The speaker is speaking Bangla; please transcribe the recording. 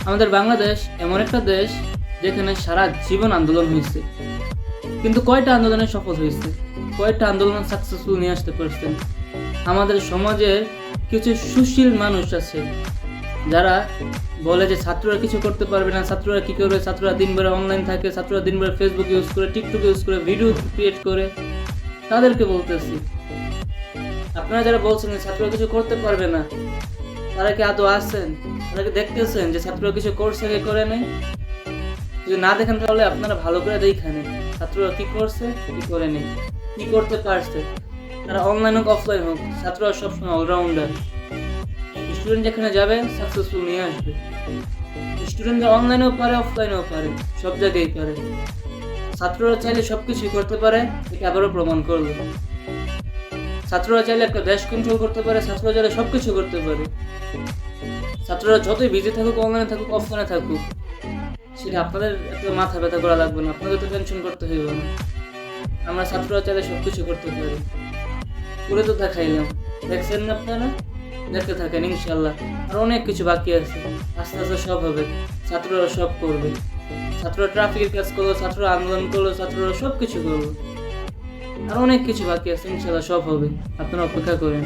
আমাদের বাংলাদেশ এমন একটা দেশ যেখানে সারা জীবন আন্দোলন হয়েছে, কিন্তু কয়টা আন্দোলনে সফল হয়েছে, কয়টা আন্দোলন সাকসেসফুল নিয়ে আসতে পারছেন? আমাদের সমাজের কিছু সুশীল মানুষ আছে যারা বলে যে ছাত্ররা কিছু করতে পারবে না, ছাত্ররা কি করবে, ছাত্ররা দিনভর অনলাইন থাকে, ছাত্ররা দিনভর ফেসবুক ইউজ করে, টিকটক ইউজ করে, ভিডিও ক্রিয়েট করে। তাদেরকে বলতেছি, আপনারা যারা বলছেন যে ছাত্ররা কিছু করতে পারবে না, তারা কি আদৌ আসছেন? তারা কি দেখতেছেন যে ছাত্ররা কিছু করছে কি করে নাই? যদি না দেখেন তাহলে আপনারা ভালো করে দেখেন ছাত্ররা কি করছে কি করে নেই, কি করতে পারছে। তারা অনলাইন হোক অফলাইন হোক, ছাত্ররা সবসময় অলরাউন্ডার। স্টুডেন্ট যেখানে যাবে সাকসেসফুল নিয়ে আসবে। স্টুডেন্টরা অনলাইনেও পারে, অফলাইনেও পারে, সব জায়গায় পারে। ছাত্ররা চাইলে সবকিছুই করতে পারে, এটা আবারও প্রমাণ করলো। ছাত্ররা চাইলে একটা দেশ কন্ট্রোল করতে পারে, ছাত্ররা চাইলে সবকিছু করতে পারে। ছাত্ররা যতই বিজি থাকুক, অনলাইনে থাকুক, অফলাইনে থাকুক, সেটা আপনাদের এত মাথা ব্যথা করা লাগবে না, আপনাদের তো টেনশন করতে হইবে না। আমরা ছাত্ররা চাইলে সবকিছু করতে পারি, করে তো দেখাইলাম। দেখছেন না আপনারা? দেখতে থাকেন, ইনশাল্লাহ আর অনেক কিছু বাকি আছে। আস্তে আস্তে সব হবে, ছাত্ররা সব করবে। ছাত্ররা ট্রাফিকের কাজ করলো, ছাত্ররা আন্দোলন করলো, ছাত্ররা সব কিছু করলো। আর অনেক কিছু বাকি আছে, ইনশাল্লাহ সব হবে, আপনারা অপেক্ষা করেন।